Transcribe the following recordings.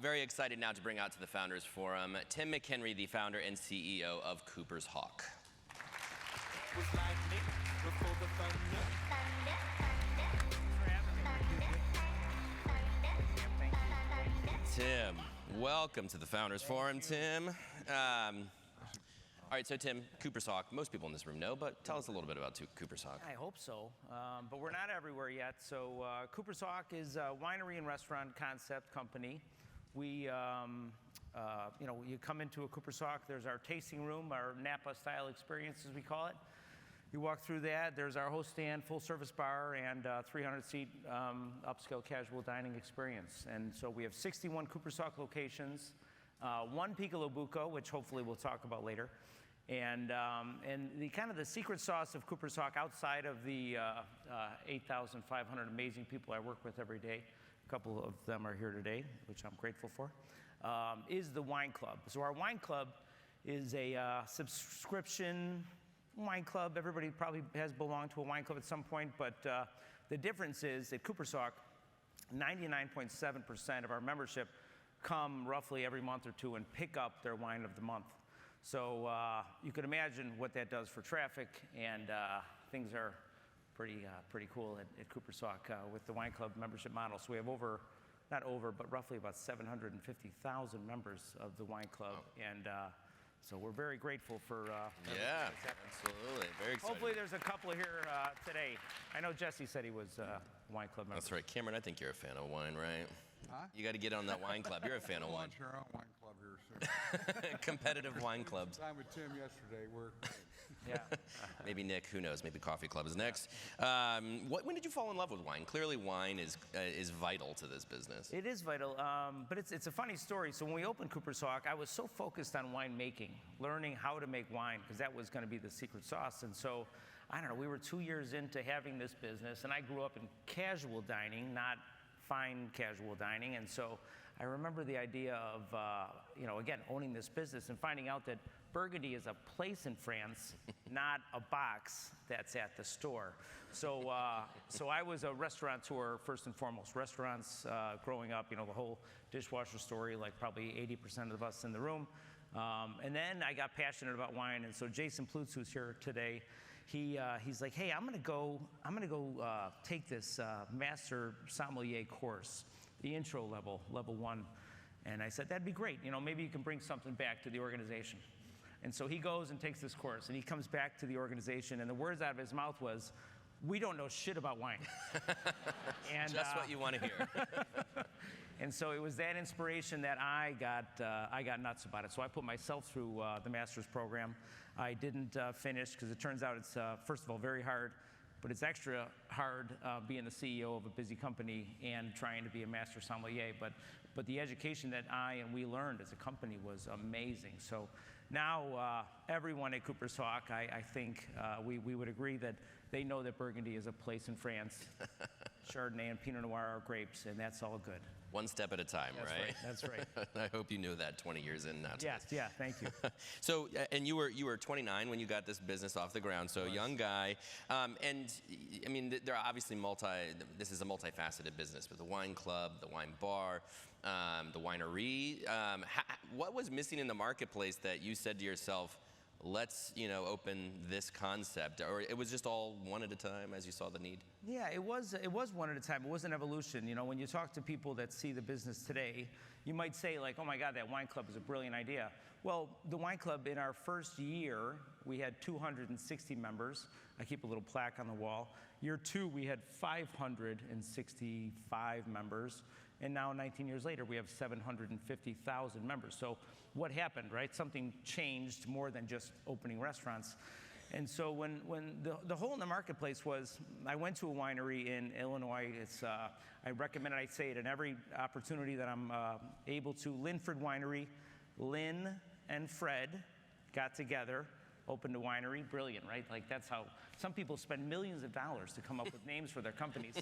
Very excited now to bring out to the Founders Forum, Tim McHenry, the founder and CEO of Cooper's Hawk. Tim, welcome to the Founders Forum, Tim. All right, so Tim, Cooper's Hawk, most people in this room know, but tell us a little bit about Cooper's Hawk. I hope so, but we're not everywhere yet. So Cooper's Hawk is a winery and restaurant concept company. We, you come into a Cooper's Hawk, there's our tasting room, our Napa-style experience, as we call it. You walk through that, there's our host stand, full-service bar, and 300-seat upscale casual dining experience. And so we have 61 Cooper's Hawk locations, one Piccolo Buco, which hopefully we'll talk about later. And the kind of the secret sauce of Cooper's Hawk, outside of the 8,500 amazing people I work with every day, a couple of them are here today, which I'm grateful for, is the wine club. So our wine club is a subscription wine club. Everybody probably has belonged to a wine club at some point, but the difference is at Cooper's Hawk, 99.7% of our membership come roughly every month or two and pick up their wine of the month. So you can imagine what that does for traffic, and things are pretty cool at Cooper's Hawk with the wine club membership model. So we have but roughly about 750,000 members of the wine club, and so we're very grateful for yeah, absolutely. Very exciting. Hopefully there's a couple here today. I know Jesse said he was a wine club member. That's right. Cameron, I think you're a fan of wine, right? Huh? You got to get on that wine club. You're a fan of wine. We'll launch our own wine club here soon. Competitive wine clubs. Time with Tim yesterday. Yeah. Maybe Nick, who knows? Maybe Coffee Club is next. When did you fall in love with wine? Clearly wine is vital to this business. It is vital, but it's a funny story. So when we opened Cooper's Hawk, I was so focused on wine making, learning how to make wine, because that was going to be the secret sauce. And so, I don't know, we were 2 years into having this business, and I grew up in casual dining, not fine casual dining. And so I remember the idea of, again, owning this business and finding out that Burgundy is a place in France, not a box that's at the store. So I was a restaurateur first and foremost. Restaurants growing up, the whole dishwasher story, like probably 80% of us in the room. And then I got passionate about wine, and so Jason Plutz, who's here today, he's like, hey, I'm gonna go take this master sommelier course, the intro level 1. And I said, that'd be great. Maybe you can bring something back to the organization. And so he goes and takes this course, and he comes back to the organization, and the words out of his mouth was, we don't know shit about wine. And, just what you want to hear. And so it was that inspiration that I got nuts about it. So I put myself through the master's program. I didn't finish because it turns out it's, first of all, very hard, but it's extra hard being the CEO of a busy company and trying to be a master sommelier. But the education that we learned as a company was amazing. So now everyone at Cooper's Hawk, I think we would agree that they know that Burgundy is a place in France. Chardonnay and Pinot Noir are grapes, and that's all good. One step at a time, right? That's right. I hope you knew that 20 years in now. Yes, yeah, thank you. So, and you were 29 when you got this business off the ground, so young guy. And I mean, there are obviously this is a multifaceted business with the wine club, the wine bar, the winery. What was missing in the marketplace that you said to yourself, let's open this concept, or it was just all one at a time as you saw the need? Yeah, it was one at a time. It was an evolution. When you talk to people that see the business today, you might say like, oh my God, that wine club is a brilliant idea. Well, the wine club, in our first year, we had 260 members. I keep a little plaque on the wall. Year 2, we had 565 members. And now, 19 years later, we have 750,000 members. So what happened, right? Something changed more than just opening restaurants. And so when the hole in the marketplace was, I went to a winery in Illinois. I recommend it. I say it in every opportunity that I'm able to. Linford Winery. Lynn and Fred got together, opened a winery. Brilliant, right? Like, that's how some people spend millions of dollars to come up with names for their companies,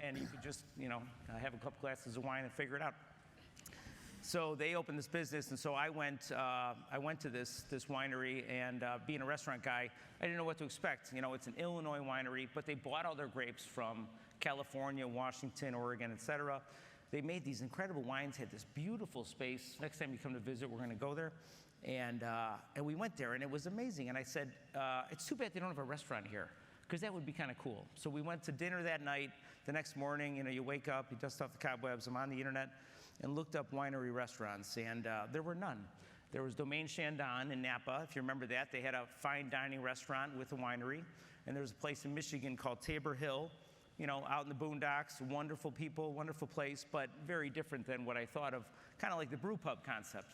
and you could just have a couple glasses of wine and figure it out. So they opened this business, and so I went to this winery, and being a restaurant guy, I didn't know what to expect. It's an Illinois winery, but they bought all their grapes from California, Washington, Oregon, et cetera. they made these incredible wines, had this beautiful space. Next time you come to visit, we're going to go there. And we went there, and it was amazing. And I said, it's too bad they don't have a restaurant here, because that would be kind of cool. So we went to dinner that night. The next morning, you wake up, you dust off the cobwebs. I'm on the internet and looked up winery restaurants, and there were none. There was Domaine Chandon in Napa, if you remember that. They had a fine dining restaurant with a winery. And there was a place in Michigan called Tabor Hill, out in the boondocks, wonderful people, wonderful place, but very different than what I thought of, kind of like the brew pub concept.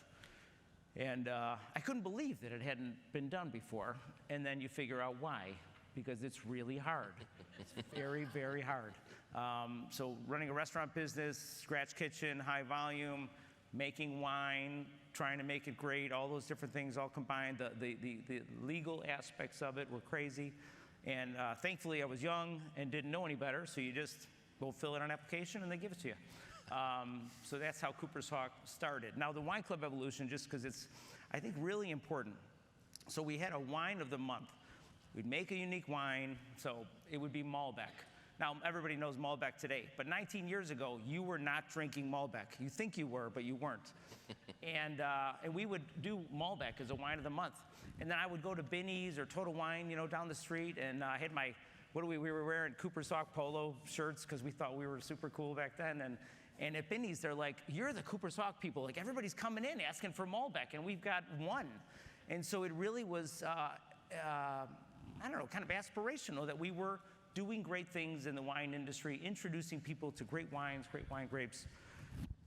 And I couldn't believe that it hadn't been done before. And then you figure out why, because it's really hard. It's very, very hard. So running a restaurant business, scratch kitchen, high volume, making wine, trying to make it great, all those different things all combined. The legal aspects of it were crazy. And thankfully, I was young and didn't know any better, so you just go fill out an application and they give it to you. So that's how Cooper's Hawk started. Now, the wine club evolution, just because it's, I think, really important. So we had a wine of the month. We'd make a unique wine, so it would be Malbec. Now, everybody knows Malbec today, but 19 years ago, you were not drinking Malbec. You think you were, but you weren't. And we would do Malbec as a wine of the month. And then I would go to Binny's or Total Wine, down the street, and I had my, we were wearing Cooper's Hawk polo shirts because we thought we were super cool back then. And at Binny's, they're like, you're the Cooper's Hawk people. Like, everybody's coming in asking for Malbec, and we've got one. And so it really was, I don't know, kind of aspirational that we were doing great things in the wine industry, introducing people to great wines, great wine grapes.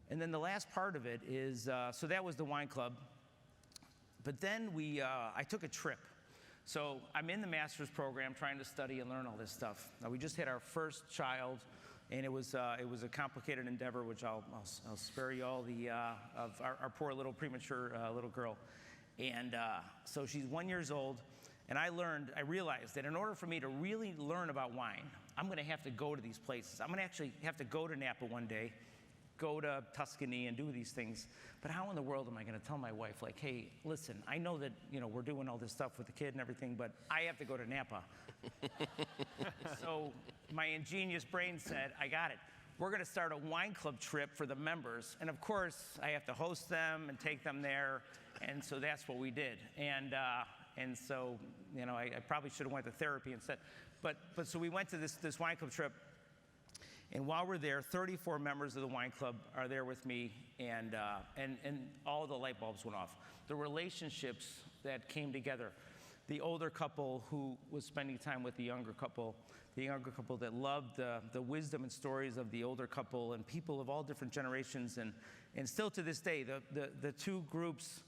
And then the last part of it is, so that was the wine club. But then I took a trip. So I'm in the master's program trying to study and learn all this stuff. Now, we just had our first child, and it was a complicated endeavor, which I'll spare you all of our poor little premature little girl. And so she's 1 year old. And I realized that in order for me to really learn about wine, I'm going to have to go to these places. I'm going to actually have to go to Napa one day, go to Tuscany and do these things. But how in the world am I going to tell my wife, like, hey, listen, I know that, we're doing all this stuff with the kid and everything, but I have to go to Napa. So my ingenious brain said, I got it. We're going to start a wine club trip for the members. And of course, I have to host them and take them there. And so that's what we did. And so, I probably should have went to therapy instead. But so we went to this wine club trip, and while we're there, 34 members of the wine club are there with me, and all the light bulbs went off. The relationships that came together, the older couple who was spending time with the younger couple that loved the wisdom and stories of the older couple, and people of all different generations, and still to this day, the two groups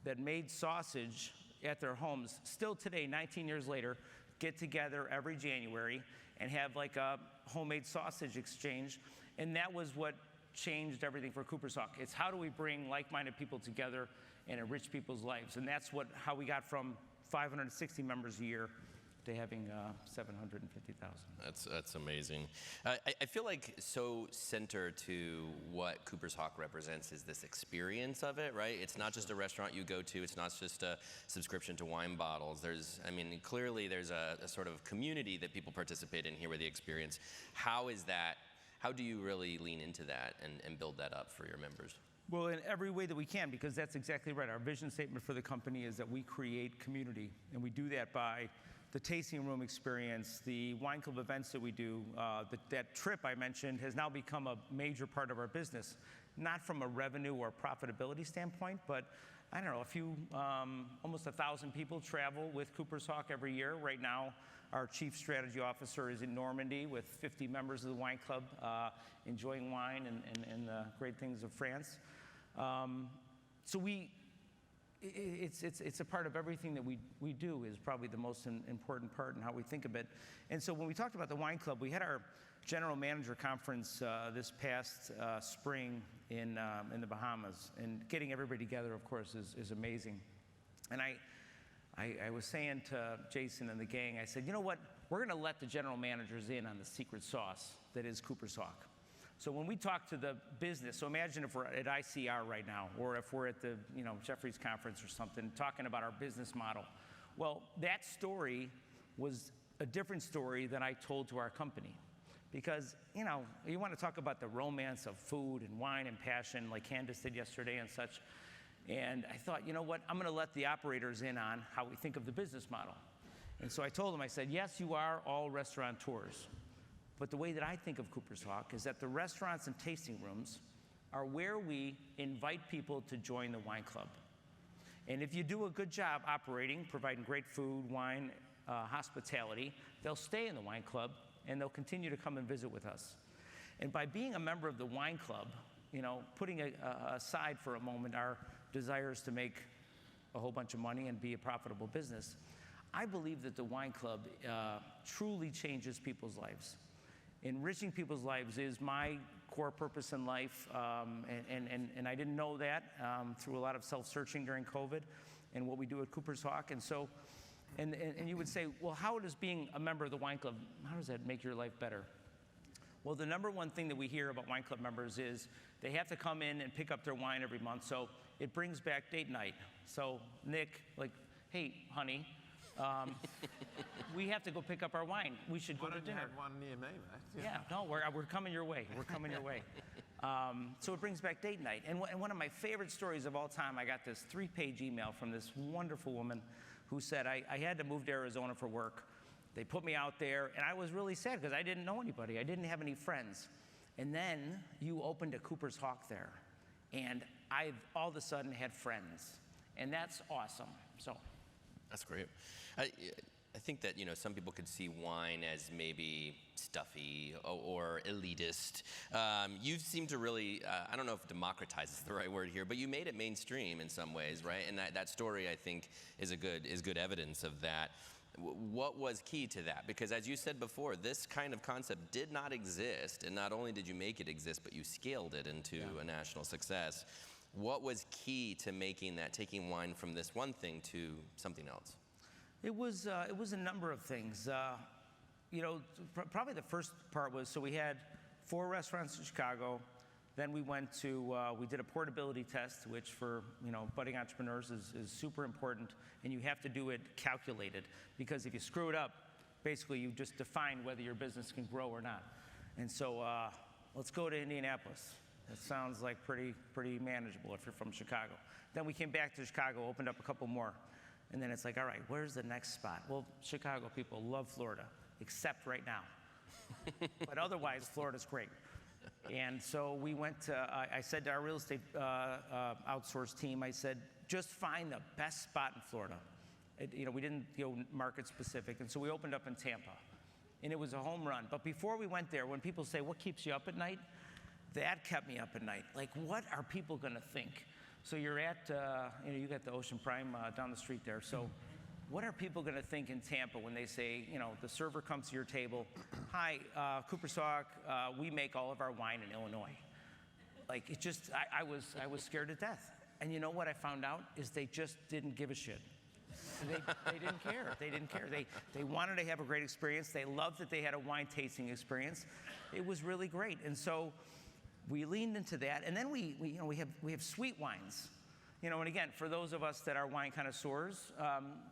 that made sausage at their homes, still today, 19 years later, get together every January and have like a homemade sausage exchange. And that was what changed everything for Cooper's Hawk. It's how do we bring like-minded people together and enrich people's lives? And that's how we got from 560 members a year to having 750,000. That's amazing. I feel like so center to what Cooper's Hawk represents is this experience of it, right? It's not just a restaurant you go to. It's not just a subscription to wine bottles. Clearly there's a sort of community that people participate in here with the experience. How do you really lean into that and build that up for your members? Well, in every way that we can, because that's exactly right. Our vision statement for the company is that we create community, and we do that by the tasting room experience, the wine club events that we do. That trip I mentioned has now become a major part of our business, not from a revenue or profitability standpoint, but I don't know, almost 1,000 people travel with Cooper's Hawk every year. Right now, our chief strategy officer is in Normandy with 50 members of the wine club enjoying wine and the great things of France. It's a part of everything that we do is probably the most important part in how we think of it. And so when we talked about the wine club, we had our general manager conference this past spring in the Bahamas. And getting everybody together, of course, is amazing. And I was saying to Jason and the gang, I said, you know what? We're going to let the general managers in on the secret sauce that is Cooper's Hawk. So when we talk to the business, so imagine if we're at ICR right now, or if we're at the Jeffries conference or something, talking about our business model. Well, that story was a different story than I told to our company, because, you know, you want to talk about the romance of food and wine and passion like Candace did yesterday and such. And I thought, you know what, I'm going to let the operators in on how we think of the business model. And so I told them, I said, yes, you are all restaurateurs. But the way that I think of Cooper's Hawk is that the restaurants and tasting rooms are where we invite people to join the wine club. And if you do a good job operating, providing great food, wine, hospitality, they'll stay in the wine club and they'll continue to come and visit with us. And by being a member of the wine club, you know, putting aside for a moment our desires to make a whole bunch of money and be a profitable business, I believe that the wine club truly changes people's lives. Enriching people's lives is my core purpose in life, and I didn't know that through a lot of self-searching during COVID and what we do at Cooper's Hawk. And so, and you would say, well, how does being a member of the wine club, how does that make your life better? Well, the number one thing that we hear about wine club members is they have to come in and pick up their wine every month, so it brings back date night. So Nick, like, hey, honey, we have to go pick up our wine. We should go to dinner. Why don't you have one near me, mate? Yeah, no, we're coming your way. We're coming your way. So it brings back date night. And one of my favorite stories of all time, I got this 3-page email from this wonderful woman who said, I had to move to Arizona for work. They put me out there, and I was really sad because I didn't know anybody. I didn't have any friends. And then you opened a Cooper's Hawk there, and I've all of a sudden had friends. And that's awesome. So. That's great. I think that, you know, some people could see wine as maybe stuffy or elitist. You seem to really, I don't know if democratize is the right word here, but you made it mainstream in some ways, right? And that story, I think, is good evidence of that. What was key to that? Because as you said before, this kind of concept did not exist, and not only did you make it exist, but you scaled it into a national success. What was key to making that, taking wine from this one thing to something else? It was a number of things. You know, probably the first part was, so we had 4 restaurants in Chicago. Then we went to, we did a portability test, which for, you know, budding entrepreneurs is super important, and you have to do it calculated, because if you screw it up, basically you just define whether your business can grow or not. And so let's go to Indianapolis. It sounds like pretty manageable if you're from Chicago. Then we came back to Chicago, opened up a couple more. And then it's like, all right, where's the next spot? Well, Chicago people love Florida, except right now. But otherwise, Florida's great. And so we went to, I said to our real estate outsource team, I said, just find the best spot in Florida. You know, we didn't go market specific. And so we opened up in Tampa. And it was a home run. But before we went there, when people say, what keeps you up at night? That kept me up at night. Like, what are people going to think? So you're at, you know, you got the Ocean Prime down the street there. So what are people going to think in Tampa when they say, you know, the server comes to your table, hi, Cooper's Hawk, we make all of our wine in Illinois. Like, it just, I was scared to death. And you know what I found out is they just didn't give a shit. They didn't care. They didn't care. They wanted to have a great experience. They loved that they had a wine tasting experience. It was really great. And so we leaned into that, and then we have sweet wines, you know. And again, for those of us that are wine connoisseurs,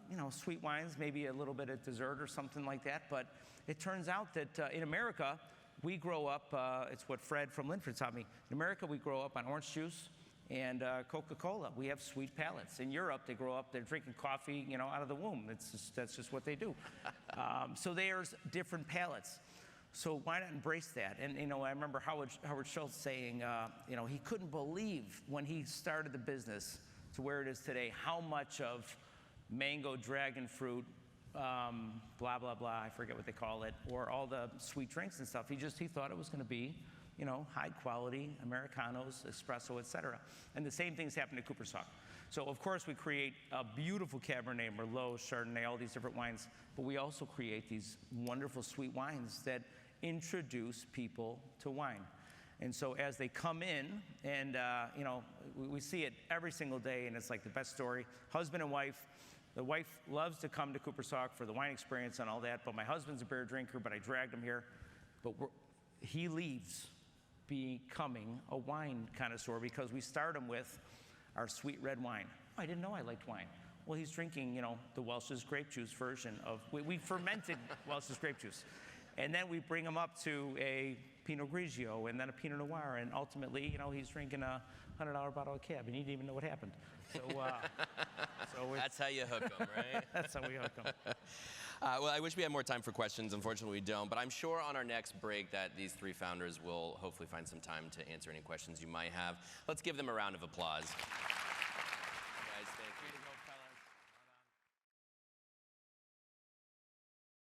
you know, sweet wines, maybe a little bit of dessert or something like that. But it turns out that in America, we grow up. It's what Fred from Linford taught me. In America, we grow up on orange juice and Coca-Cola. We have sweet palates. In Europe, they grow up. They're drinking coffee, you know, out of the womb. That's just what they do. So there's different palates. So why not embrace that? And, you know, I remember Howard Schultz saying, you know, he couldn't believe when he started the business to where it is today, how much of mango, dragon fruit, blah, blah, blah, I forget what they call it, or all the sweet drinks and stuff. He thought it was going to be, you know, high quality, Americanos, espresso, et cetera. And the same things happen to Cooper's Hawk. So, of course, we create a beautiful Cabernet, Merlot, Chardonnay, all these different wines, but we also create these wonderful sweet wines that introduce people to wine. And so as they come in, and you know, we see it every single day, and it's like the best story. Husband and wife. The wife loves to come to Cooper's Hawk for the wine experience and all that, but my husband's a beer drinker, but I dragged him here. But he leaves becoming a wine connoisseur because we start him with our sweet red wine. Oh, I didn't know I liked wine. Well, he's drinking, you know, the Welch's grape juice version of, we fermented Welch's grape juice. And then we bring him up to a Pinot Grigio and then a Pinot Noir, and ultimately, you know, he's drinking a $100 bottle of Cab, and he didn't even know what happened. So, That's how you hook them, right? that's how we hook him. Well, I wish we had more time for questions. Unfortunately, we don't. But I'm sure on our next break that these three founders will hopefully find some time to answer any questions you might have. Let's give them a round of applause.